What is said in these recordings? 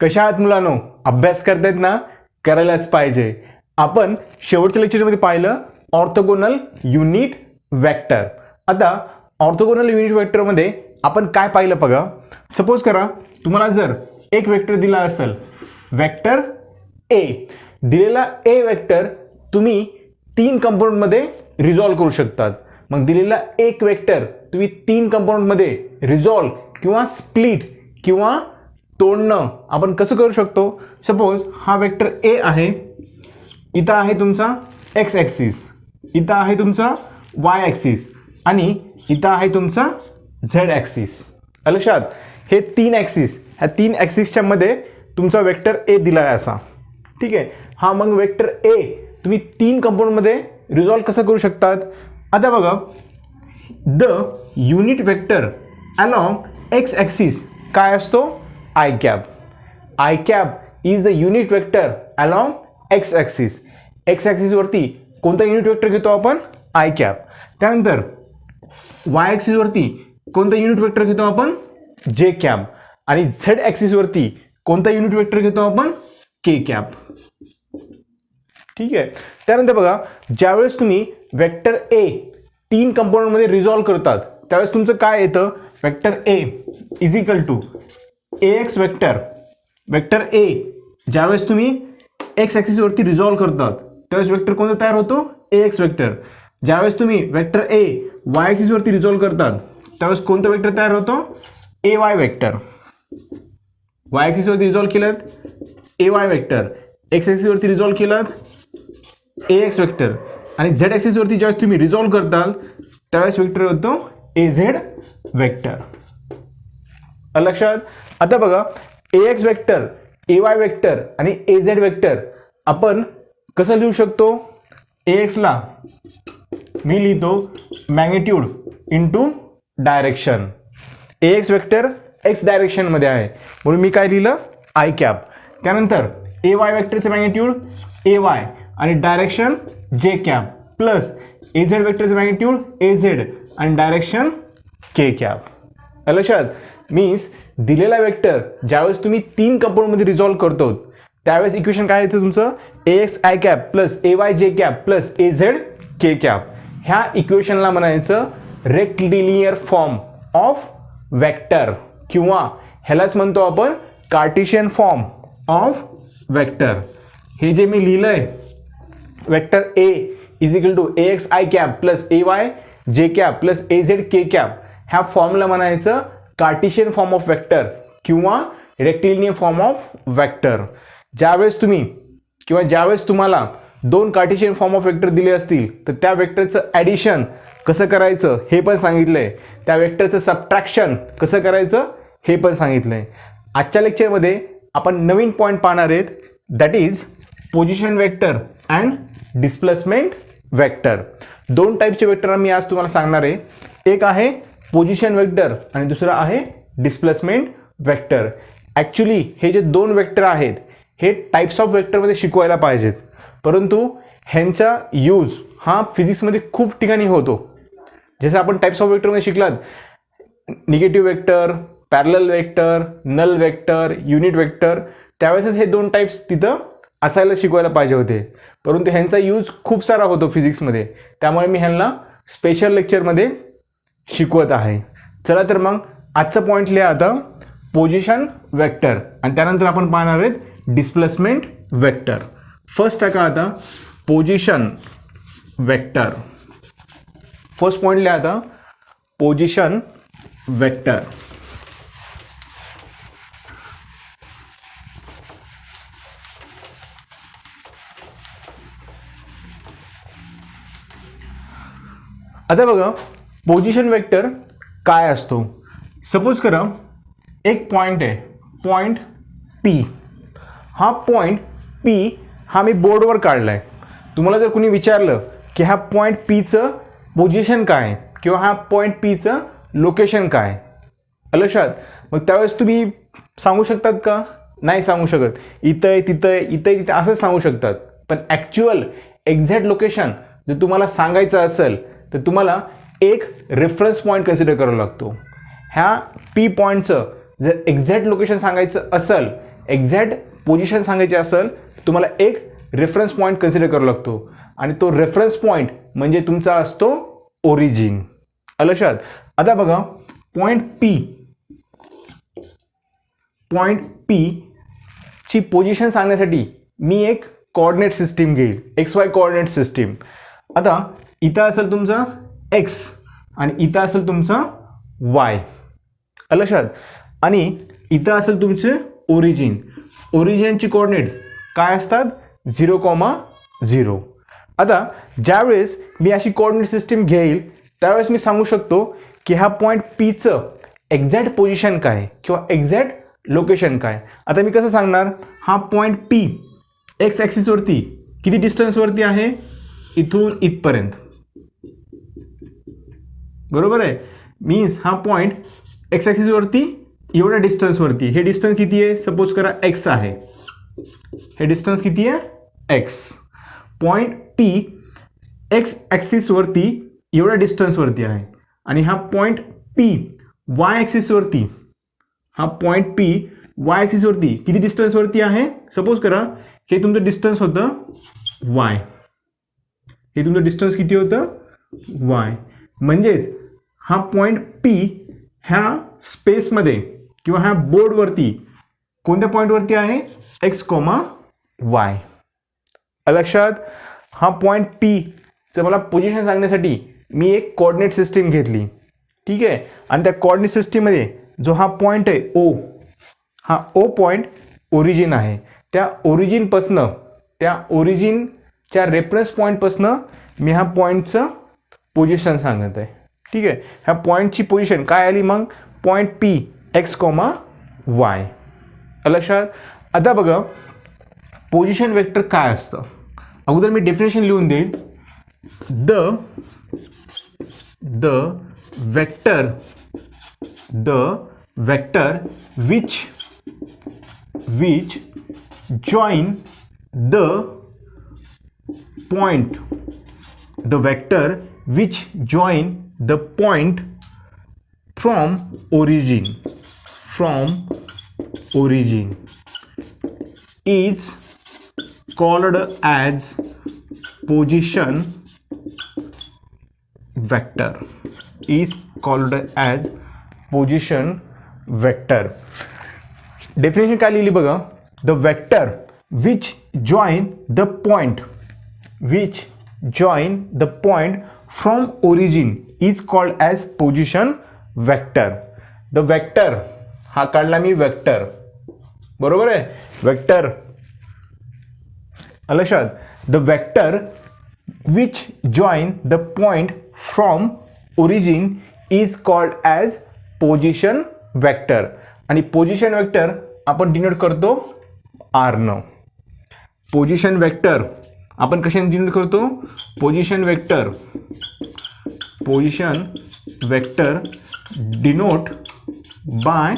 कशा आहात मुलांनो? अभ्यास करतायत ना? करायलाच पाहिजे. आपण शेवटच्या लेक्चरमध्ये पाहिलं ऑर्थोगोनल युनिट वेक्टर. आता ऑर्थोगोनल युनिट वेक्टरमध्ये आपण काय पाहिलं बघा. सपोज करा तुम्हाला जर एक वेक्टर दिला असेल, वेक्टर ए. दिलेला ए वेक्टर तुम्ही 3 कंपोनंटमध्ये रिझॉल्व्ह करू शकतात. मग दिलेला एक वेक्टर तुम्ही 3 कंपोनंटमध्ये रिझॉल्व्ह किंवा स्प्लिट किंवा तोडणं आपण कसं करू शकतो. सपोज हा वेक्टर ए आहे, इथं आहे तुमचा एक्स ॲक्सिस, इथं आहे तुमचा वाय ॲक्सिस आणि इथं आहे तुमचा झेड ॲक्सिस. लक्षात, हे 3 ॲक्सिस, ह्या 3 ॲक्सिसच्या मध्ये तुमचा वेक्टर ए दिला आहे असा. ठीक आहे. हा मग वेक्टर ए तुम्ही 3 कंपोनंटमध्ये रिझॉल्व्ह कसं करू शकतात. आता बघा, the unit vector along X axis काय असतो, I cap. I cap is the unit vector along X axis. X ॲक्सिसवरती कोणता युनिट वेक्टर घेतो आपण, आय कॅप. त्यानंतर वाय ॲक्सिसवरती कोणता युनिट वेक्टर घेतो आपण, जे कॅप. आणि झेड ॲक्सिसवरती कोणता युनिट वेक्टर घेतो आपण, के कॅप. ठीक आहे. त्यानंतर बघा, ज्यावेळेस तुम्ही वेक्टर ए 3 कंपोनंटमध्ये रिझॉल्व्ह करतात त्यावेळेस तुमचं काय येतं, vector A is equal to ax vector. Vector A ज्यावेळेस तुम्ही एक्स ॲक्सिसवरती रिझॉल्व्ह करतात त्यावेळेस वेक्टर कोणता तयार होतो, ax वेक्टर. ज्यावेळेस तुम्ही वेक्टर ए वाय ॲक्सिसवरती रिझॉल्व्ह करतात त्यावेळेस कोणतं वेक्टर तयार होतो, ay वेक्टर. वाय ॲक्सिसवरती रिझॉल्व्ह केलं ay वेक्टर, एक्स ॲक्सिसवरती रिझॉल्व्ह केलं ax वेक्टर आणि झेड ॲक्सिसवरती ज्यावेळेस तुम्ही रिझॉल्व्ह करताल त्यावेळेस वेक्टर होतो az वेक्टर. लक्षात. आता बघा, ax वेक्टर, ay वेक्टर आणि az वेक्टर आपण कसं लिहू शकतो. ax ला मी लिहितो magnitude into direction. ax vector X डायरेक्शनमध्ये आहे म्हणून मी काय लिहिलं, आय कॅप. त्यानंतर ay वेक्टरचं मॅग्निट्यूड ay आणि direction J cap plus az वेक्टरचं मॅग्निट्यूड az आणि डायरेक्शन के कॅप. लक्षात. मीन्स दिलेला वेक्टर ज्यावेळेस तुम्ही 3 कंपोनंटमध्ये रिझॉल्व्ह करतो त्यावेळेस इक्वेशन काय येतं तुमचं, ax i cap plus ay j cap plus az k cap. ह्या इक्वेशनला म्हणायचं रेक्टिलिनियर फॉर्म ऑफ वेक्टर किंवा ह्यालाच म्हणतो आपण कार्टेशियन फॉर्म ऑफ वेक्टर. हे जे मी लिहिलंय vector A is equal to ax i cap plus ay j cap plus az k cap, ह्या फॉर्मला म्हणायचं कार्टेशियन फॉर्म ऑफ वेक्टर किंवा रेक्टिलिनियर फॉर्म ऑफ वेक्टर. ज्यावेळेस तुम्ही किंवा ज्यावेळेस तुम्हाला 2 कार्टेशियन फॉर्म ऑफ वेक्टर दिले असतील तर त्या वेक्टरचं ॲडिशन कसं करायचं हे पण सांगितलंय, त्या वेक्टरचं सबट्रॅक्शन कसं करायचं हे पण सांगितलंय. आजच्या लेक्चरमध्ये आपण नवीन पॉईंट पाहणार आहेत, that is position vector and displacement vector. 2 टाईपचे वेक्टर मी आज तुम्हाला सांगणार आहे. एक आहे पोझिशन वेक्टर आणि दुसरा आहे डिस्प्लेसमेंट वेक्टर. ॲक्च्युली हे जे 2 वेक्टर आहेत हे टाईप्स ऑफ वेक्टरमध्ये शिकवायला पाहिजेत, परंतु ह्यांचा यूज हा फिजिक्समध्ये खूप ठिकाणी होतो. जसं आपण टाईप्स ऑफ वेक्टरमध्ये शिकलात, negative vector, parallel vector, null vector, unit vector, त्यावेळेसच हे 2 टाईप्स तिथं असायला शिकवायला पाहिजे होते, परंतु ह्यांचा यूज खूप सारा होतो फिजिक्समध्ये, त्यामुळे मी ह्यांना स्पेशल लेक्चरमध्ये शिकवत आहे. चला तर मग आजचा पॉईंट लिहा आता, पोझिशन वेक्टर, आणि त्यानंतर आपण पाहणार आहेत डिस्प्लेसमेंट वेक्टर. फर्स्ट टाका आता पोझिशन वेक्टर. फर्स्ट पॉईंट लिहा आता पोझिशन वेक्टर. आता बघा, पोझिशन वेक्टर काय असतो. सपोज करा एक पॉइंट आहे, पॉइंट पी. हा पॉईंट पी हा मी बोर्डवर काढला आहे. तुम्हाला जर कुणी विचारलं की ह्या पॉईंट पीचं पोझिशन काय आहे किंवा हा पॉईंट पीचं लोकेशन काय आहे, लक्षात, मग त्यावेळेस तुम्ही सांगू शकतात का? नाही सांगू शकत. इथं आहे, तिथं आहे, इथं आहे, तिथं असंच सांगू शकतात. पण ॲक्च्युअल एक्झॅक्ट लोकेशन जर तुम्हाला सांगायचं असेल तर तुम्हाला एक रेफरन्स पॉईंट कन्सिडर करावा लागतो. ह्या पी पॉईंटचं जर एक्झॅक्ट लोकेशन सांगायचं असेल, एक्झॅक्ट पोझिशन सांगायची असेल, तुम्हाला एक रेफरन्स पॉईंट कन्सिडर करावा लागतो आणि तो रेफरन्स पॉईंट म्हणजे तुमचा असतो ओरिजिन. लक्षात. आता बघा पॉईंट पी ची पोझिशन सांगण्यासाठी मी एक कोऑर्डिनेट सिस्टीम घेईल, एक्स वाय कोऑर्डिनेट सिस्टीम. आता इथं असेल तुमचा एक्स आणि इथं असेल तुमचा वाय, लक्षात, आणि इथं असेल तुमचे ओरिजिन. ओरिजिनची कोऑर्डिनेट काय असतात? 0,0. आता ज्यावेळेस मी अशी कोऑर्डिनेट सिस्टीम घेईल त्यावेळेस मी सांगू शकतो की ह्या पॉईंट पीचं एक्झॅक्ट पोझिशन काय किंवा एक्झॅक्ट लोकेशन काय. आता मी कसं सांगणार? हा पॉईंट पी एक्स ॲक्सिसवरती किती डिस्टन्सवरती आहे? इथून इथपर्यंत, बरोबर आहे. मीन्स हा पॉईंट एक्स ॲक्सिसवरती एवढ्या डिस्टन्सवरती. हे डिस्टन्स किती आहे? सपोज करा एक्स आहे. हे डिस्टन्स किती आहे? एक्स. पॉईंट पी एक्स ॲक्सिसवरती एवढ्या डिस्टन्सवरती आहे आणि हा पॉईंट पी वाय ॲक्सिसवरती, हा पॉईंट पी वाय ॲक्सिसवरती किती डिस्टन्सवरती आहे? सपोज करा हे तुमचं डिस्टन्स होतं वाय. हे तुमचं डिस्टन्स किती होतं? वाय. म्हणजेच हा पॉईंट पी ह्या स्पेसमध्ये किंवा ह्या बोर्डवरती कोणत्या पॉईंटवरती आहे? X, Y. लक्षात. हा पॉईंट पीचं मला पोझिशन सांगण्यासाठी मी एक कोऑर्डिनेट सिस्टीम घेतली, ठीक आहे. आणि त्या कोऑर्डिनेट सिस्टीममध्ये जो हा पॉईंट आहे ओ, हा ओ पॉईंट ओरिजिन आहे. त्या ओरिजिनच्या रेफरन्स पॉईंटपासनं मी ह्या पॉईंटचं पोझिशन सांगत आहे, ठीक आहे. ह्या पॉईंटची पोझिशन काय आली मग? Point P x, Y. लक्षात. आता बघा पोझिशन वेक्टर काय असतं. अगोदर मी डेफिनेशन लिहून देईल. The vector which join the point, the vector which join the point from origin is called as position vector. Definition काय लिहिली बघा. The vector which join the point from origin is called as position vector. The vector हा काढला मी vector, बरोबर आहे. Vector, लक्षात. The vector which join the point from origin is called as position vector. आणि पोझिशन वेक्टर आपण denote करतो R न. पोझिशन वेक्टर आपण कशाने डिनोट करतो? Position vector denote by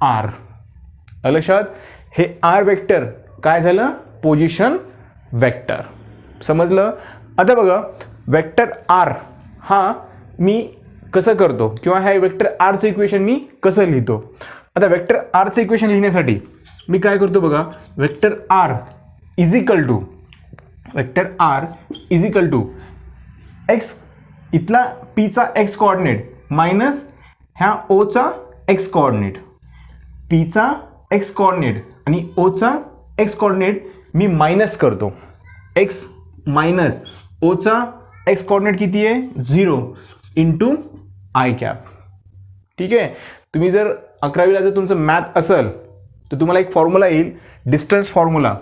R. लक्षात. हे आर वेक्टर काय झालं? Position vector. समजलं. आता बघा वेक्टर आर हा मी कसं करतो किंवा ह्या वेक्टर आरचं इक्वेशन मी कसं लिहितो. आता वेक्टर आरचं इक्वेशन लिहिण्यासाठी मी काय करतो बघा. Vector R is equal to x, इथला पीचा एक्स कोऑर्डिनेट मायनस ह्या ओचा एक्स कोऑर्डिनेट. पीचा एक्स कोऑर्डिनेट आणि ओचा एक्स कोऑर्डिनेट मी मायनस करतो. एक्स मायनस ओचा एक्स कोऑर्डिनेट किती आहे? 0 इंटू आय कॅप. ठीक आहे. तुम्ही जर 11वीला जर तुमचं मॅथ असेल तर तुम्हाला एक फॉर्म्युला येईल, डिस्टन्स फॉर्म्युला.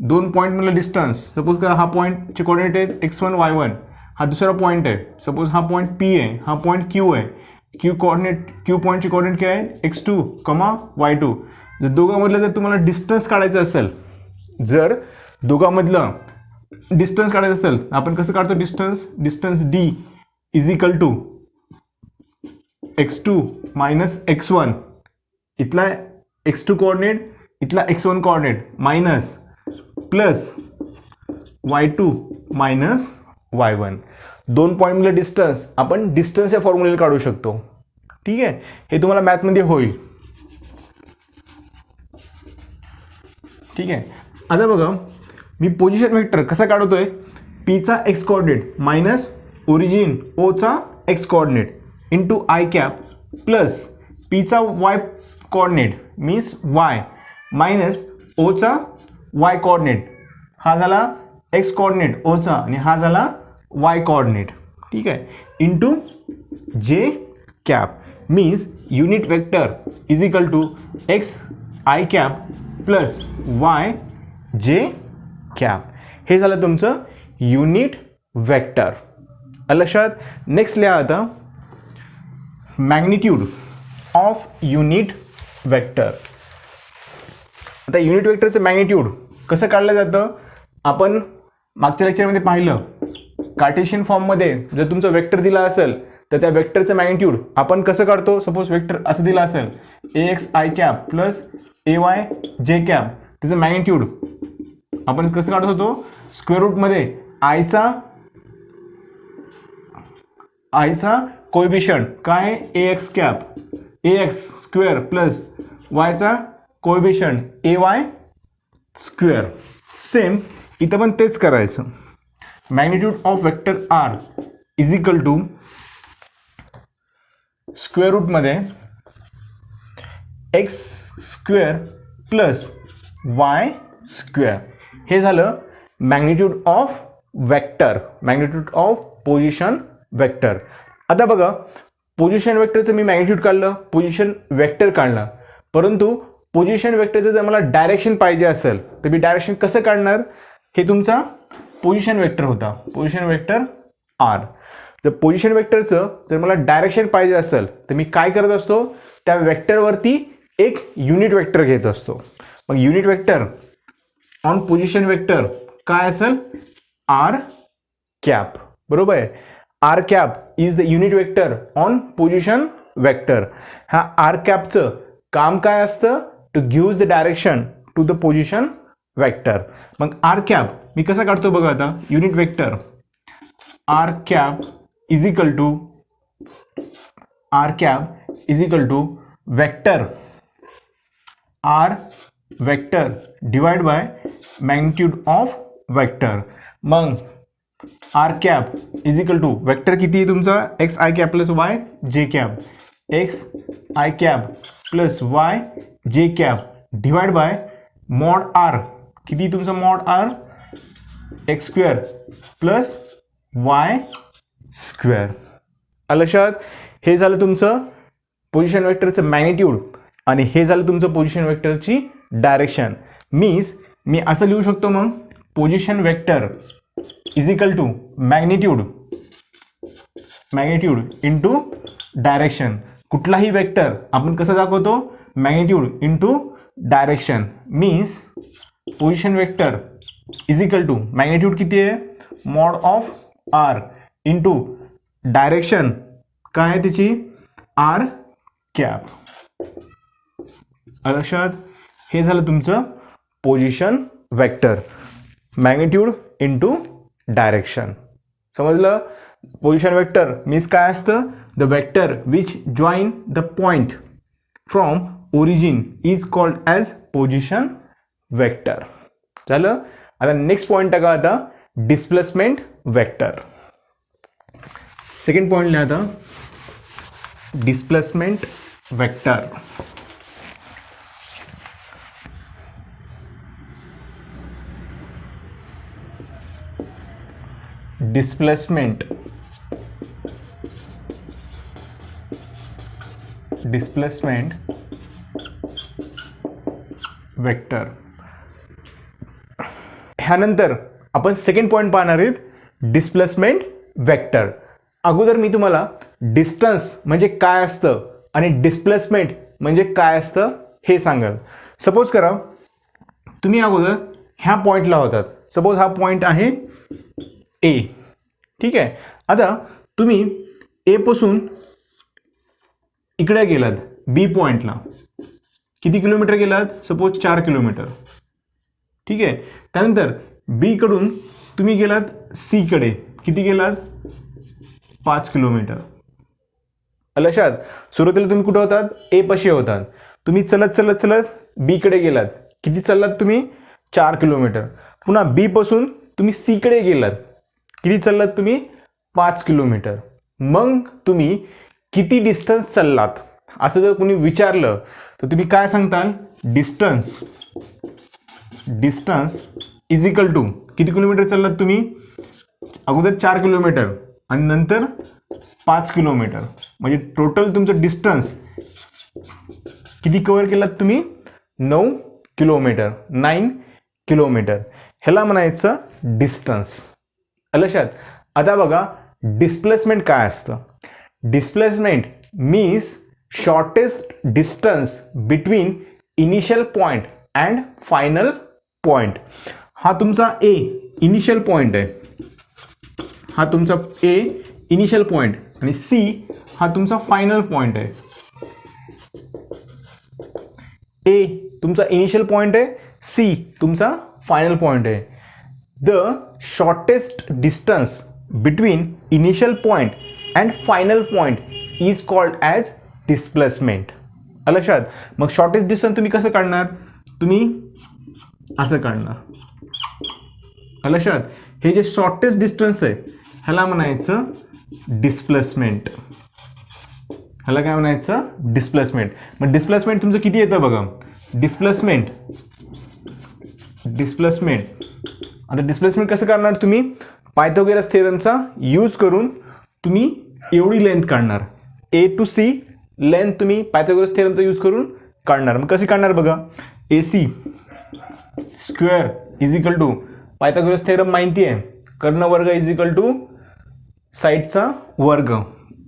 2 पॉईंट म्हणलं डिस्टन्स. सपोज करा हा पॉईंटचे कोऑर्डिनेट आहेत x1 y1, हा दुसरा पॉईंट आहे. सपोज हा पॉईंट P आहे, हा पॉईंट Q आहे. क्यू पॉईंटची कोऑर्डिनेट काय आहे? x2, y2. जर दोघांमधलं जर तुम्हाला डिस्टन्स काढायचं असेल, जर दोघांमधलं डिस्टन्स काढायचं असेल, आपण कसं काढतो distance D is equal to x2 minus x1, इथला x2 कोऑर्डिनेट इथला x1 coordinate minus plus y2 minus y1, दोन पॉईंटमधलं डिस्टन्स आपण डिस्टन्स या फॉर्म्युलेला काढू शकतो. ठीक आहे, हे तुम्हाला मॅथमध्ये होईल. ठीक आहे, आता बघा मी पोझिशन वेक्टर कसा काढतोय, पीचा एक्स कोऑर्डिनेट मायनस ओरिजिन ओचा x coordinate into I cap plus पीचा Y coordinate means Y minus ओचा वाय कोऑर्डिनेट, हा झाला एक्स कोऑर्डिनेट ओचा आणि हा झाला वाय कोऑर्डिनेट. ठीक आहे, into j cap means unit vector is equal to x i cap plus y j cap. हे झालं तुमचं युनिट वेक्टर. लक्षात. नेक्स्ट लिहा आता मॅग्निट्यूड ऑफ युनिट वेक्टर. आता युनिट वेक्टरचं मॅग्निट्यूड कसं काढलं जातं, आपण मागच्या लेक्चरमध्ये पाहिलं. कार्टेशियन फॉर्ममध्ये जर तुमचं वेक्टर दिला असेल तर त्या वेक्टरचं मॅग्निट्यूड आपण कसं काढतो. सपोज वेक्टर असं दिला असेल a x i cap plus a y j cap, त्याचं मॅग्निट्यूड आपण कसं काढत होतो, स्क्वेअर रूटमध्ये आयचा कोएफिशियंट काय a x cap a x square plus वायचा coefficient a y square. Same इथं पण तेच करायचं. Magnitude of vector R is equal to square रूटमध्ये x square plus y square. हे झालं magnitude of vector, magnitude of position vector. आता बघा पोझिशन वेक्टरचं मी मॅग्निट्यूड काढलं, पोझिशन वेक्टर काढला, परंतु पोझिशन वेक्टरचं जर मला डायरेक्शन पाहिजे असेल तर मी डायरेक्शन कसं काढणार. हे तुमचा पोझिशन वेक्टर होता, पोझिशन वेक्टर आर. जर पोझिशन वेक्टरचं जर मला डायरेक्शन पाहिजे असेल तर मी काय करत असतो, त्या वेक्टरवरती एक युनिट वेक्टर घेत असतो. मग unit vector on position vector काय असेल, आर कॅप. बरोबर आहे. R cap is the unit vector on position vector. हा आर कॅपचं काम काय असतं, to give the direction to the position vector. मग आर कॅप मी कसा काढतो बघा आता, unit vector r cap is equal to vector r vector divide by magnitude of vector. मग r cap is equal to vector किती आहे तुमचा, x i cap plus y j cap, x i cap plus y j cap divide by mod R किती तुमचा, mod R x square plus y square. लक्षात. हे झालं तुमचं position वेक्टरचं magnitude आणि हे झालं तुमचं पोझिशन वेक्टरची डायरेक्शन. मीन्स मी असं लिहू शकतो, मग position vector is equal to magnitude into direction. कुठलाही वेक्टर आपण कसं दाखवतो, magnitude into direction. Means position vector is equal to magnitude किती आहे, mod of R into direction काय आहे त्याची, आर कॅप. लक्षात. हे झालं तुमचं position vector, magnitude into direction. समजलं. पोझिशन वेक्टर मीन्स काय असतं, the vector which join the point from origin is called as position vector. झालं. आता नेक्स्ट पॉईंट टाका आता, डिस्प्लेसमेंट वेक्टर. सेकंड पॉईंट लिहा आता, डिस्प्लेसमेंट वेक्टर. Displacement vector. ह्यानंतर आपण सेकंड पॉईंट पाहणार आहेत, डिस्प्लेसमेंट वेक्टर. अगोदर मी तुम्हाला डिस्टन्स म्हणजे काय असतं आणि डिस्प्लेसमेंट म्हणजे काय असतं हे सांगाल. सपोज करा तुम्ही अगोदर ह्या पॉईंटला होतात, सपोज हा पॉईंट आहे ए, ठीक आहे. आता तुम्ही ए पासून इकडे गेलात बी पॉईंटला, किती किलोमीटर गेलात? सपोज 4 किलोमीटर, ठीक आहे. त्यानंतर बी कडून तुम्ही गेलात सी कडे, किती गेलात? 5 किलोमीटर. लक्षात, सुरुवातीला तुम्ही कुठे होतात? ए पाशी होतात. तुम्ही चलत चलत चलत बी कडे गेलात, किती चाललात तुम्ही? 4 किलोमीटर. पुन्हा बी पासून तुम्ही सी कडे गेलात, किती चाललात तुम्ही? 5 किलोमीटर. मग तुम्ही किती डिस्टन्स चाललात असं जर कोणी विचारलं तर तुम्ही काय सांगताल? डिस्टन्स इज इक्वल टू किती किलोमीटर चाललात तुम्ही? अगोदर 4 किलोमीटर आणि नंतर 5 किलोमीटर, म्हणजे टोटल तुमचं डिस्टन्स किती कव्हर केलात तुम्ही? 9 किलोमीटर. 9 किलोमीटर ह्याला म्हणायचं डिस्टन्स. लक्षात. आता बघा डिस्प्लेसमेंट काय असतं? Displacement means shortest distance between initial point and final point. हा तुमचा ए इनिशियल पॉइंट आहे, हा तुमचा ए इनिशियल पॉइंट आणि सी हा तुमचा फायनल पॉइंट आहे. ए तुमचा इनिशियल पॉइंट आहे, सी तुमचा फायनल पॉइंट आहे. The shortest distance between initial point and final point is called as displacement. लक्षात. मग शॉर्टेस्ट डिस्टन्स तुम्ही कसं काढणार? तुम्ही असं काढणार. लक्षात. हे जे शॉर्टेस्ट डिस्टन्स आहे ह्याला म्हणायचं डिस्प्लेसमेंट. ह्याला काय म्हणायचं? डिस्प्लेसमेंट. मग डिस्प्लेसमेंट तुमचं किती येतं बघा? डिस्प्लेसमेंट आता डिस्प्लेसमेंट कसं करणार तुम्ही? पायथागोरस थेरमचा यूज करून तुम्ही एवढी लेंथ काढणार. ए टू सी लेंथ तुम्ही पायथागोरस थेरमचा यूज करून काढणार. मग कशी काढणार बघा? A C square is equal to Pythagoras theorem माहिती आहे, कर्ण वर्ग इज इक्वल टू साईडचा वर्ग.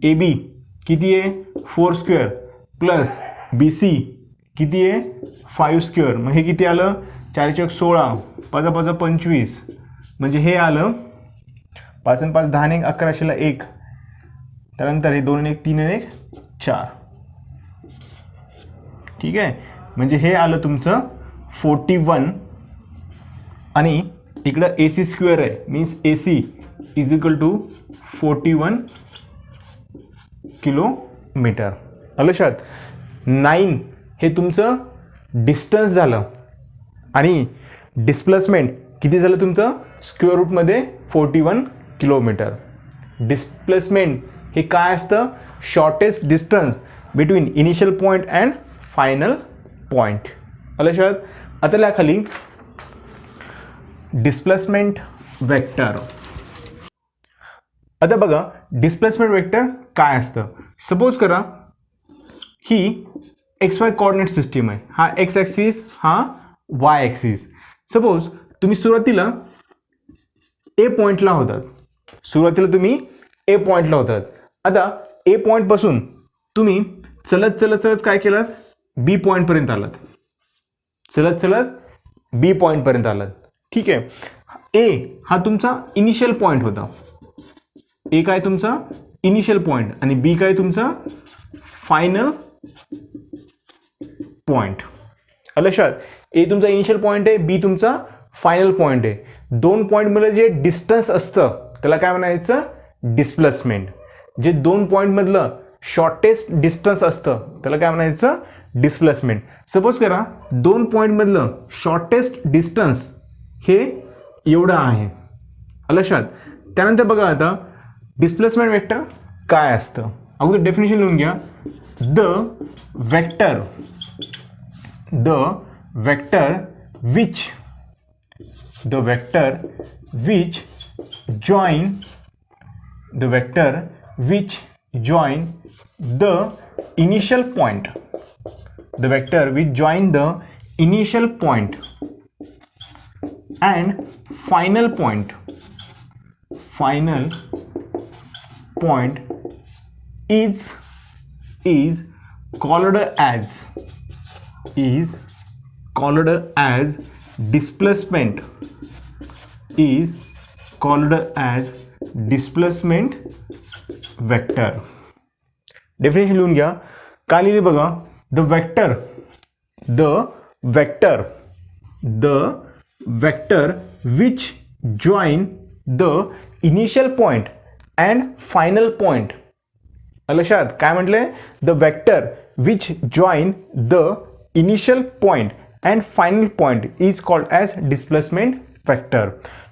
ए बी किती आहे? 4 स्क्वेअर प्लस बी सी किती आहे? 5 स्क्वेअर. मग हे किती आलं? 4 चौक 16, 5 5 25, म्हणजे हे आलं 5 आणि 5 10 1 11 1. त्यानंतर हे 2 1 3 1 4. ठीक आहे. म्हणजे हे आलं तुमचं 41 आणि इकडं ए सी स्क्वेअर आहे, means A C is equal to 41 kilometre. लक्षात. 9 हे तुमचं डिस्टन्स झालं आणि डिस्प्लेसमेंट किती झालं तुमचं? Square रूटमध्ये 41 kilometre. डिस्प्लेसमेंट हे काय असतं? Shortest distance between initial point and final point. लक्षात. आता त्या खाली डिस्प्लेसमेंट वेक्टर. आता बघा डिस्प्लेसमेंट वेक्टर काय असतं? सपोज करा ही एक्स वाय कोऑर्डिनेट सिस्टीम आहे, हा एक्स ॲक्सिस हा वाय ॲक्सिस. सपोज तुम्ही सुरुवातीला ए पॉईंटला होतात, तुम्ही ए पॉईंटला होतात. आता ए पॉईंटपासून तुम्ही चलत चलत चलत काय केलात? बी पॉईंटपर्यंत आलात. बी पॉईंटपर्यंत आलात. ठीक आहे. ए हा तुमचा इनिशियल पॉईंट होता. ए काय तुमचा? इनिशियल पॉईंट आणि बी काय तुमचा? Final point. लक्षात. ए तुमचा इनिशियल पॉईंट आहे, बी तुमचा फायनल पॉईंट आहे. दोन पॉईंटमध्ये जे डिस्टन्स असतं त्याला काय म्हणायचं? डिस्प्लेसमेंट. जे दोन पॉईंटमधलं शॉर्टेस्ट डिस्टन्स असतं त्याला काय म्हणायचं? डिस्प्लेसमेंट. सपोज करा दोन पॉईंटमधलं शॉर्टेस्ट डिस्टन्स हे एवढं आहे. लक्षात. त्यानंतर बघा आता डिस्प्लेसमेंट वेक्टर काय असतं? अगोदर डेफिनेशन लिहून घ्या. The vector which join the initial point and final point is called as called as displacement, is called as displacement vector. Definition लिहून घ्या. काय लिहिले बघा, the vector which join the initial point and final point. लक्षात काय म्हटले, the vector which join the initial point and final point is called as displacement vector.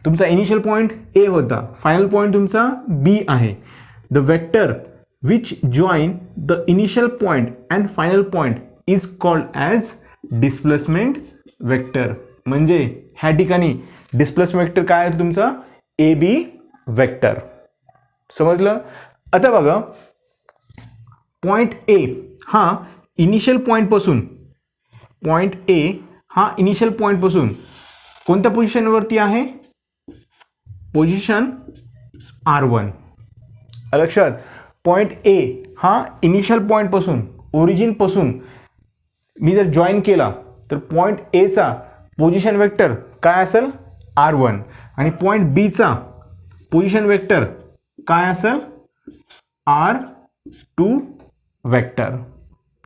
तुमचा initial point A होता, फायनल पॉइंट तुमचा बी आहे. The vector which join the initial point and final point is called as displacement vector. म्हणजे ह्या ठिकाणी displacement vector काय आहे तुमचा, ए बी वेक्टर. समजलं. आता बघा, पॉइंट ए हा इनिशियल पॉइंट पासून कोणत्या पोझिशनवरती आहे, पोझिशन R1. लक्षात, पॉइंट ए हा इनिशियल पॉइंट पासून, ओरिजिन पासून मी जर जॉईन केला तर पॉइंट ए चा पोझिशन वेक्टर काय असेल, R1, आणि पॉइंट बी चा पोझिशन वेक्टर काय असेल, R2 वेक्टर.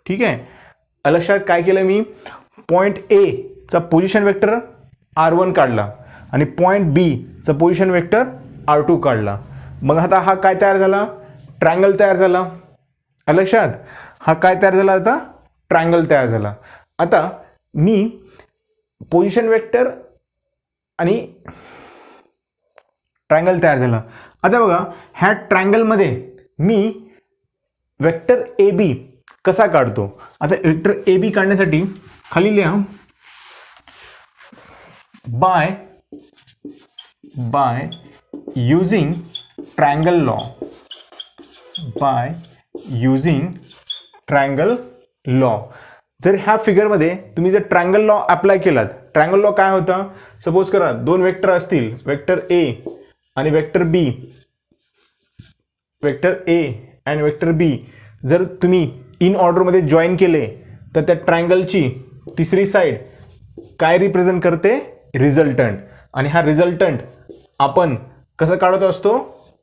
ठीक आहे. लक्षात काय केलं मी, पॉइंट ए चा पोझिशन वेक्टर R1 काढला आणि पॉइंट बी चा पोझिशन वेक्टर R2 काढला. मग आता हा काय तयार झाला, ट्रायंगल तयार झाला. लक्षात, हा काय तयार झाला, आता ट्रायंगल तयार झाला. आता मी पोझिशन वेक्टर आणि ट्रायंगल तयार झाला. आता बघा, ह्या ट्रायंगलमध्ये मी वेक्टर ए बी कसा काढतो. आता वेक्टर ए बी काढण्यासाठी खाली लिहा, by using triangle law. जर ह्या फिगरमध्ये तुम्ही जर ट्रायंगल लॉ अप्लाय केलात, ट्रायंगल लॉ काय होता, सपोज करा दोन वेक्टर असतील, वेक्टर ए आणि वेक्टर बी, वेक्टर ए आणि वेक्टर बी जर तुम्ही इन ऑर्डरमध्ये जॉईन केले तर त्या ट्रायंगलची तिसरी साईड काय रिप्रेझेंट करते, रिझल्टंट. आणि हा रिझल्टंट आपण कसं काढत असतो,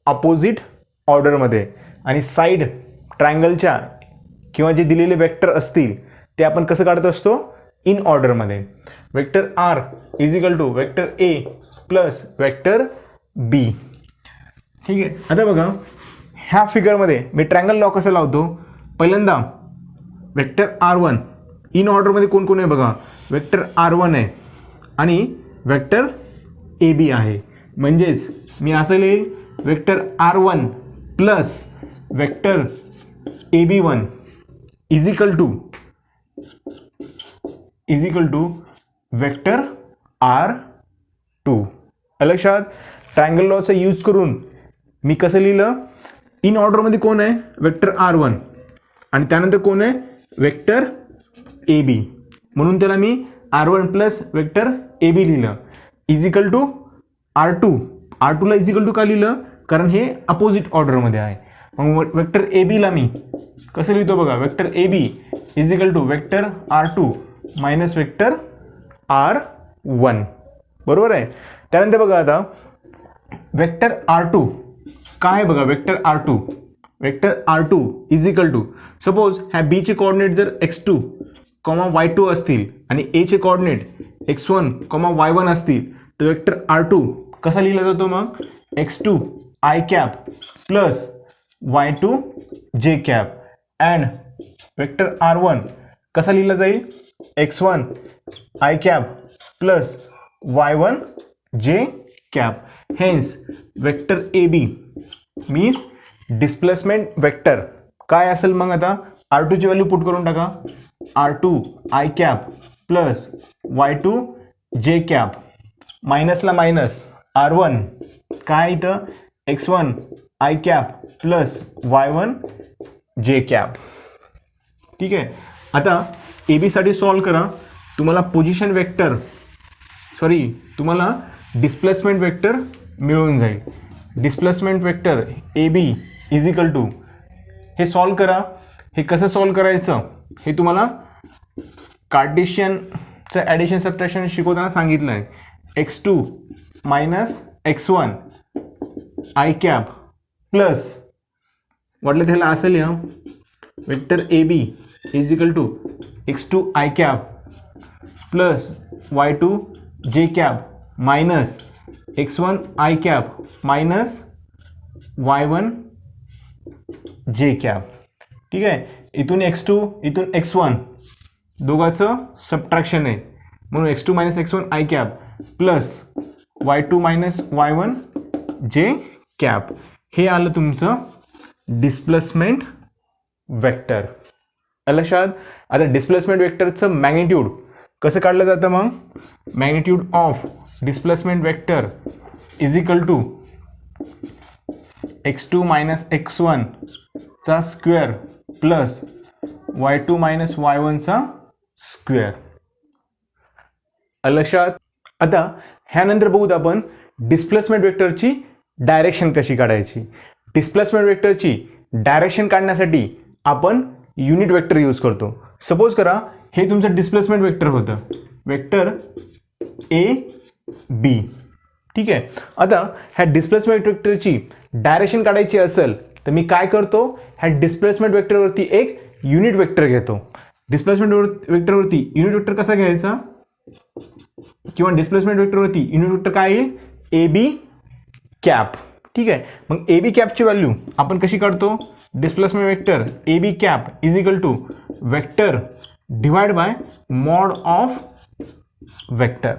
अपोजिट ऑर्डरमध्ये. आणि साईड ट्रायंगलच्या किंवा जे दिलेले वेक्टर असतील ते आपण कसं काढत असतो, इन ऑर्डरमध्ये. Vector R is equal to vector a plus vector b. ठीक आहे. आता बघा, ह्या फिगरमध्ये मी ट्रायंगल लॉ कसं लावतो, पहिल्यांदा वेक्टर R1 इन ऑर्डरमध्ये कोण कोण आहे बघा, वेक्टर R1 आहे आणि वेक्टर ए बी आहे. म्हणजेच मी असं लिहिल, vector R1 plus vector AB1 is equal to vector R2. लक्षात, ट्रायंगल लॉचा यूज करून मी कसं लिहिलं, इन ऑर्डरमध्ये कोण आहे, वेक्टर R1 आणि त्यानंतर कोण आहे, वेक्टर ए बी. म्हणून त्याला मी R1 plus vector A b लिहिलं, इज इक्वल टू R2. R2ला इज इक्वल टू का लिहिलं, कारण हे अपोजिट ऑर्डरमध्ये आहे. मग वेक्टर ए बीला मी कसं लिहितो बघा, vector A B is equal to vector R2 minus vector R1. बरोबर आहे. त्यानंतर बघा, आता वेक्टर R2 काय आहे बघा, vector R2 is equal to, suppose ह्या बी चे कोऑर्डिनेट जर x2, y2 असतील आणि ए चे कोऑर्डिनेट x1, y1 असतील तर वेक्टर R2 कसा लिहिला जातो मग, x2 i cap plus y2 j cap. And vector R1 कसा लिहिला जाईल, x1 i cap plus y1 j cap. Hence vector A B means displacement vector काय असेल मग, आता R2 ची व्हॅल्यू पुट करून टाका, R2 i cap plus y2 j cap, मायनसला मायनस, R1 काय इथं, x1 i cap plus y1 j cap. ठीक आहे. आता ए बी साठी सॉल्व करा, तुम्हाला पोझिशन वेक्टर तुम्हाला डिस्प्लेसमेंट वेक्टर मिळून जाईल. Displacement vector A B is equal to, हे सॉल्व करा. हे कसं सॉल्व करायचं हे तुम्हाला कार्टेशियन चं ॲडिशन सबट्रॅक्शन शिकवताना सांगितलं आहे x2 minus x1 i cap plus वाटलं त्याला असं लिहा vector A B is equal to x2 i cap plus y2 j cap minus x1 i cap minus y1 j cap. ठीक आहे, इथून x2 इथून x1 दोघांचं सबट्रॅक्शन आहे म्हणून x2 minus x1 i cap plus y2 minus y1 j cap. हे आलं तुमचं डिस्प्लेसमेंट वेक्टर. लक्षात. आता डिस्प्लेसमेंट वेक्टरचं मॅग्निट्यूड कसं काढलं जातं मग. Magnitude of displacement vector is equal to x2 minus x1 चा square plus y2 minus y1 चा स्क्वेअर. लक्षात. आता ह्यानंतर बघूत आपण डिस्प्लेसमेंट वेक्टरची डायरेक्शन कशी काढायची. डिस्प्लेसमेंट वेक्टरची डायरेक्शन काढण्यासाठी आपण युनिट वेक्टर यूज करतो. सपोज करा हे तुमचं डिस्प्लेसमेंट वेक्टर होतं, वेक्टर ए बी. ठीक आहे. आता ह्या डिस्प्लेसमेंट वेक्टरची डायरेक्शन काढायची असेल तर मी काय करतो, ह्या डिस्प्लेसमेंट वेक्टरवरती एक युनिट वेक्टर घेतो. डिस्प्लेसमेंट वेक्टरवरती युनिट वेक्टर कसा घ्यायचा किंवा डिस्प्लेसमेंट वेक्टरवरती युनिट वेक्टर काय येईल, ए बी कॅप. ठीक आहे. मग ए बी कॅपची व्हॅल्यू आपण कशी काढतो, displacement vector A B cap is equal to vector divide by mod of vector.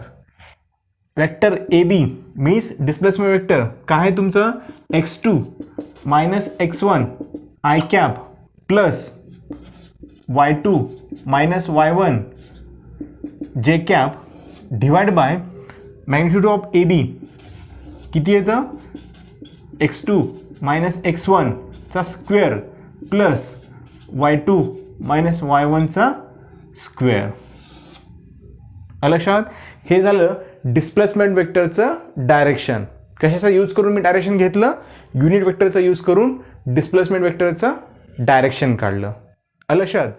Vector A B means displacement vector काय आहे तुमचं, x2 minus x1 i cap plus y2 minus y1 j cap divide by magnitude of A B किती येतं, x2 minus x1 चा square plus y2 minus y1 चा square. लक्षात. हे झालं डिस्प्लेसमेंट वेक्टरचं डायरेक्शन. कशाचा यूज करून मी डायरेक्शन घेतलं, युनिट वेक्टरचा यूज करून डिस्प्लेसमेंट वेक्टरचं डायरेक्शन काढलं. लक्षात.